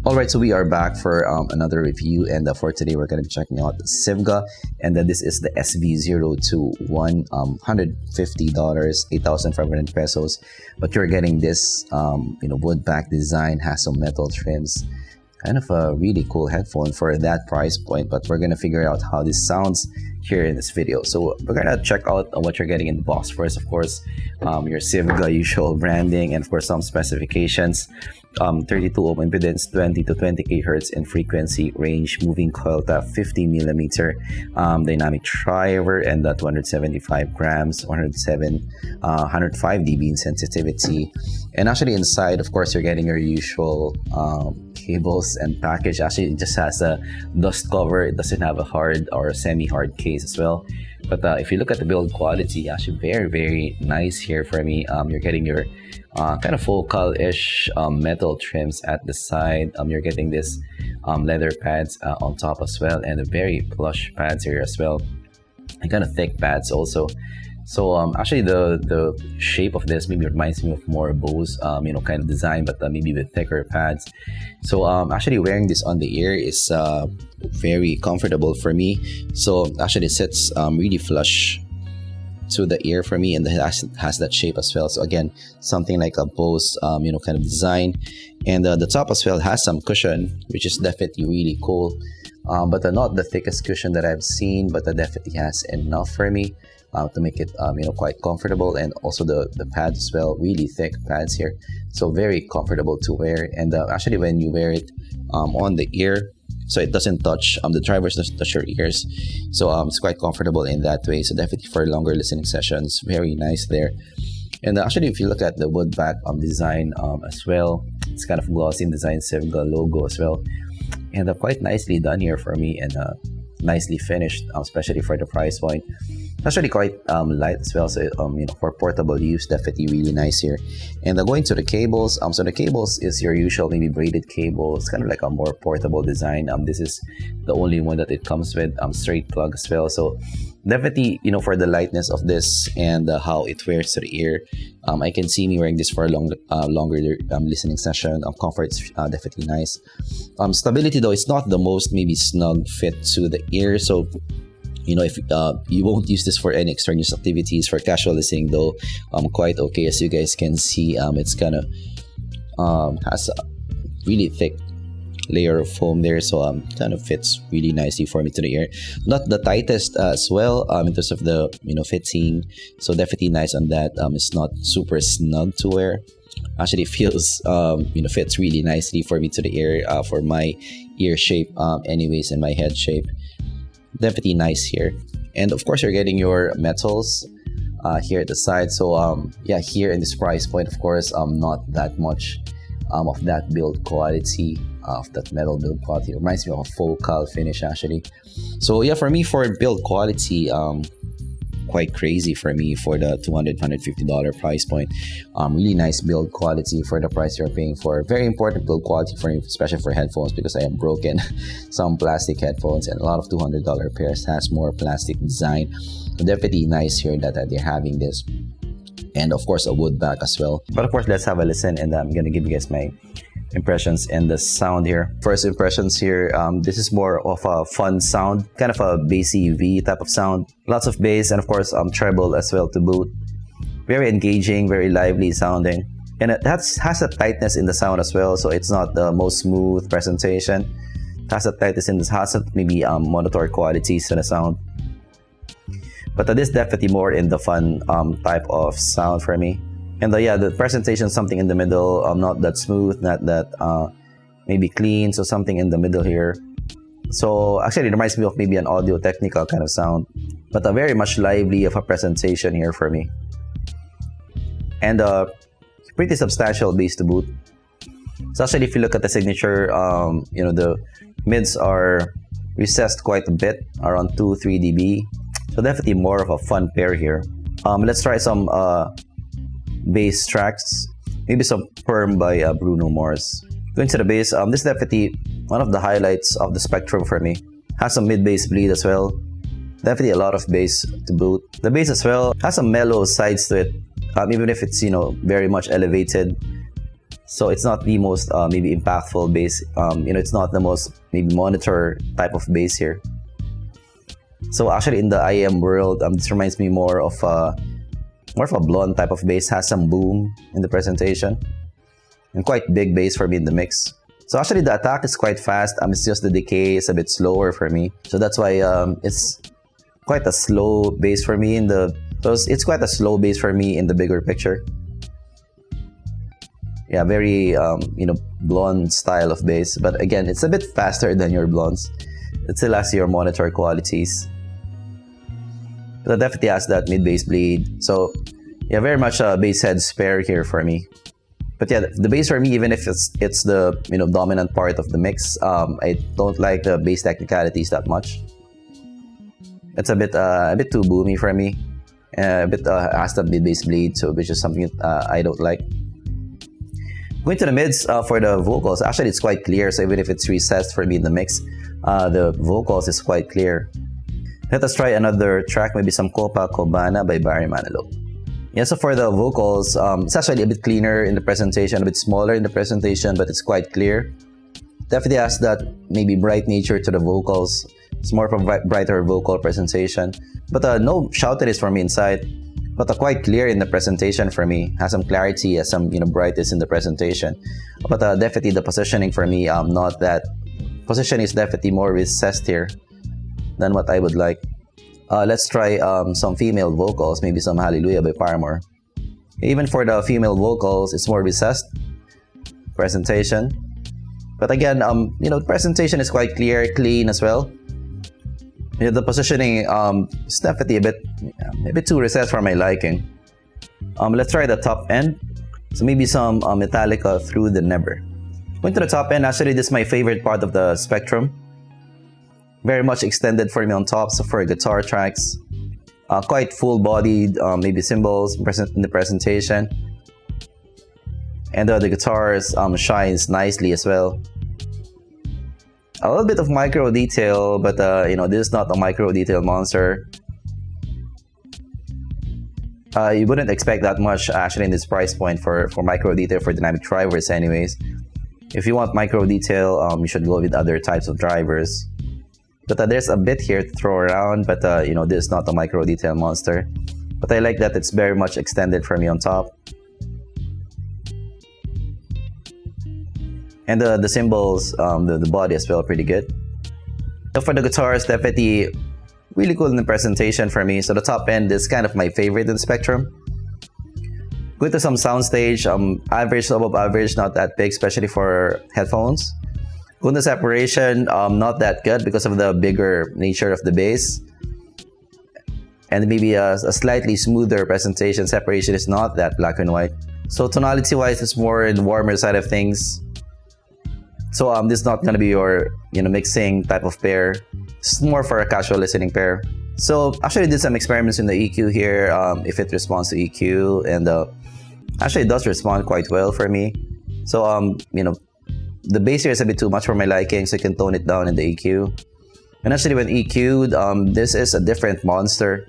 Alright, so we are back for another review, and for today we're going to be checking out the Sivga, and this is the SV021, $150, 8,500 pesos. But you're getting this, woodback design, has some metal trims, kind of a really cool headphone for that price point. But we're going to figure out how this sounds here in this video. So we're going to check out what you're getting in the box first. Of course, your Sivga usual branding, and of course some specifications. 32 ohm impedance, 20 to 20 kHz in frequency range, moving coil tap, 50mm, dynamic driver, and 275 grams, 105 dB in sensitivity. And actually inside, of course, you're getting your usual cables and package. Actually, it just has a dust cover. It doesn't have a hard or semi-hard case as well. But if you look at the build quality, actually very nice here for me. You're getting your kind of focal-ish metal trims at the side. You're getting this leather pads on top as well, and a very plush pads here as well, and kind of thick pads also. So actually the shape of this maybe reminds me of more Bose kind of design, but maybe with thicker pads. So actually wearing this on the ear is very comfortable for me. So actually it sits really flush to the ear for me, and it has that shape as well. So again, something like a Bose kind of design. And the top as well has some cushion, which is definitely really cool, but not the thickest cushion that I've seen, but that definitely has enough for me to make it quite comfortable. And also the pads as well, really thick pads here, so very comfortable to wear. And actually when you wear it on the ear, so it doesn't touch the drivers, doesn't touch your ears, so it's quite comfortable in that way. So definitely for longer listening sessions, very nice there. And actually if you look at the Woodback design as well, it's kind of glossy design, Sivga logo as well, and quite nicely done here for me, and nicely finished, especially for the price point. Actually quite light as well, so for portable use, definitely really nice here. And going to the cables, so the cables is your usual maybe braided cable. It's kind of like a more portable design. This is the only one that it comes with, straight plug as well. So definitely for the lightness of this and how it wears to the ear, I can see me wearing this for a longer listening session. Comfort's definitely nice. Stability though, it's not the most maybe snug fit to the ear, so if you won't use this for any extraneous activities. For casual listening though, quite okay. As you guys can see, it's kind of has a really thick layer of foam there, so kind of fits really nicely for me to the ear. Not the tightest as well in terms of the fitting, so definitely nice on that. It's not super snug to wear. Actually feels fits really nicely for me to the ear, for my ear shape anyways, and my head shape. Definitely nice here. And of course you're getting your metals here at the side. So yeah, here in this price point, of course not that much of that build quality, of that metal build quality. It reminds me of a focal finish actually. So yeah, for me, for build quality, quite crazy for me for the $250 price point. Really nice build quality for the price you're paying for. Very important build quality for me, especially for headphones, because I have broken some plastic headphones, and a lot of $200 pairs has more plastic design. Definitely nice here that they're having this, and of course a Woodback as well. But of course, let's have a listen, and I'm gonna give you guys my impressions and the sound here. First impressions here, this is more of a fun sound, kind of a bassy V type of sound. Lots of bass, and of course treble as well to boot. Very engaging, very lively sounding, and it has a tightness in the sound as well, so it's not the most smooth presentation. It has a tightness in this, has a maybe monotone qualities to the sound. But this definitely more in the fun type of sound for me. And yeah, the presentation, something in the middle, not that smooth, not that maybe clean, so something in the middle here. So actually it reminds me of maybe an audio technical kind of sound, but a very much lively of a presentation here for me. And pretty substantial bass to boot. So actually if you look at the signature, the mids are recessed quite a bit, around 2-3 dB. So definitely more of a fun pair here. Let's try some bass tracks, maybe some Perm by Bruno Mars. Going to the bass, this is definitely one of the highlights of the spectrum for me. Has some mid-bass bleed as well. Definitely a lot of bass to boot. The bass as well has some mellow sides to it, even if it's very much elevated. So it's not the most maybe impactful bass. It's not the most maybe monitor type of bass here. So actually in the IM world, this reminds me more of a blonde type of bass. Has some boom in the presentation and quite big bass for me in the mix. So actually the attack is quite fast. It's just the decay is a bit slower for me. So that's why it's quite a slow bass for me it's quite a slow bass for me in the bigger picture. Yeah, very blonde style of bass, but again, it's a bit faster than your blondes. It still has your monitor qualities, but it definitely has that mid bass bleed. So yeah, very much a bass head spare here for me. But yeah, the bass for me, even if it's the dominant part of the mix, I don't like the bass technicalities that much. It's a bit too boomy for me. A bit has that mid bass bleed, so which is something I don't like. Going to the mids for the vocals, actually it's quite clear. So even if it's recessed for me in the mix, the vocals is quite clear. Let us try another track, maybe some Copacabana by Barry Manilow. Yeah, so for the vocals, it's actually a bit cleaner in the presentation, a bit smaller in the presentation, but it's quite clear. Definitely has that maybe bright nature to the vocals. It's more of a brighter vocal presentation. But no shoutiness for me inside. But quite clear in the presentation for me. Has some clarity, has some brightness in the presentation. But definitely the positioning for me, not that. Positioning is definitely more recessed here than what I would like. Let's try some female vocals, maybe some Hallelujah by Paramore. Even for the female vocals, it's more recessed presentation. But again, the presentation is quite clear, clean as well. The positioning is definitely a bit too recessed for my liking. Let's try the top end. So maybe some Metallica Through the Never. Going to the top end, actually this is my favorite part of the spectrum. Very much extended for me on top, so for guitar tracks. Quite full-bodied, maybe cymbals in the presentation. And the guitars shines nicely as well. A little bit of micro detail, but this is not a micro detail monster. You wouldn't expect that much actually in this price point for micro detail for dynamic drivers anyways. If you want micro detail, you should go with other types of drivers. But there's a bit here to throw around, but this is not a micro detail monster. But I like that it's very much extended for me on top. And the cymbals, the body as well, pretty good. So for the guitars, definitely really cool in the presentation for me. So the top end is kind of my favorite in the spectrum. Going to some soundstage, average to above average, not that big, especially for headphones. Going to separation, not that good because of the bigger nature of the bass. And maybe a slightly smoother presentation. Separation is not that black and white. So tonality-wise, it's more in the warmer side of things. So this is not going to be your mixing type of pair. It's more for a casual listening pair. So actually did some experiments in the EQ here, if it responds to EQ, and actually it does respond quite well for me. So the bass here is a bit too much for my liking, so you can tone it down in the EQ. And actually when EQ'd, this is a different monster.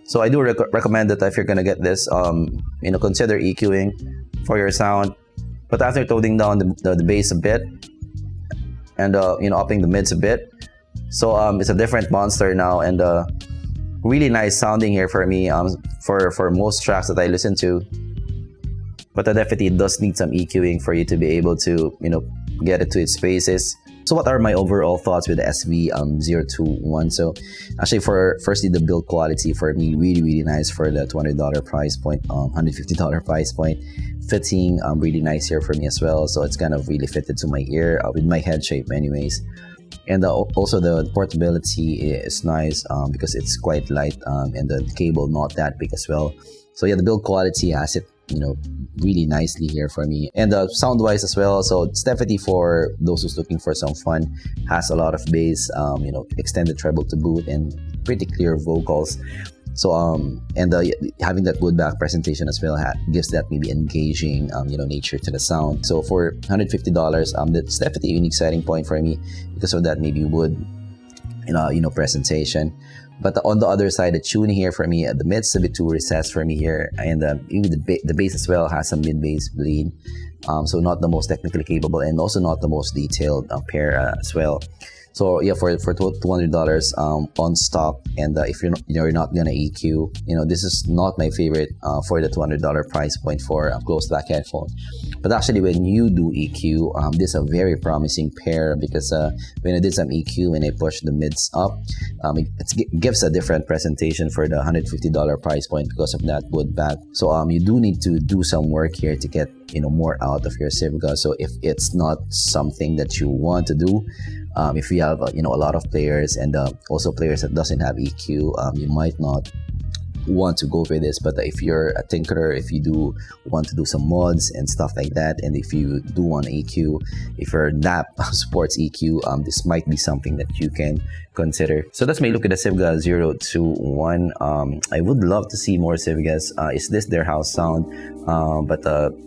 So I do recommend that if you're gonna get this, consider EQing for your sound. But after toning down the bass a bit, and upping the mids a bit, so it's a different monster now, and really nice sounding here for me for most tracks that I listen to. But definitely does need some EQing for you to be able to get it to its spaces. So what are my overall thoughts with the SV021? So actually, firstly, the build quality for me really nice for the $200 price point, $150 price point. Fitting really nice here for me as well. So it's kind of really fitted to my ear with my head shape anyways. And also the portability is nice because it's quite light and the cable not that big as well. So yeah, the build quality has it really nicely here for me, and sound wise as well. So it's definitely for those who's looking for some fun. Has a lot of bass, extended treble to boot, and pretty clear vocals. So and having that Woodback presentation as well gives that maybe engaging nature to the sound. So for $150, that's definitely a unique selling point for me because of that maybe wood presentation. But on the other side, the tuning here for me, the mids a bit too recessed for me here, and even the bass as well has some mid bass bleed. So not the most technically capable, and also not the most detailed pair as well. So yeah, for $200 on stock, and if you're not gonna EQ, this is not my favorite for the $200 price point for a closed back headphone. But actually, when you do EQ, this is a very promising pair, because when I did some EQ, when I pushed the mids up, it gives a different presentation for the $150 price point because of that Woodback. So you do need to do some work here to get more out of your Sivga. So if it's not something that you want to do, if you have a lot of players, and also players that doesn't have EQ, you might not want to go for this. But if you're a tinkerer, if you do want to do some mods and stuff like that, and if you do want EQ, if your DAP supports EQ, this might be something that you can consider. So that's my look at the Sivga 021. I would love to see more Sivgas. Is this their house sound? But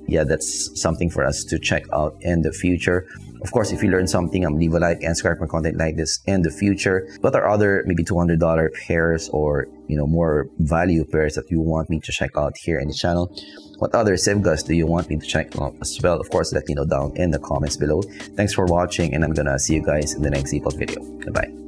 yeah, that's something for us to check out in the future. Of course, if you learned something, leave a like and subscribe for content like this in the future. What are other maybe $200 pairs, or more value pairs that you want me to check out here in the channel? What other Sivgas do you want me to check out as well? Of course, let me know down in the comments below. Thanks for watching, and I'm gonna see you guys in the next zpolt video. Goodbye.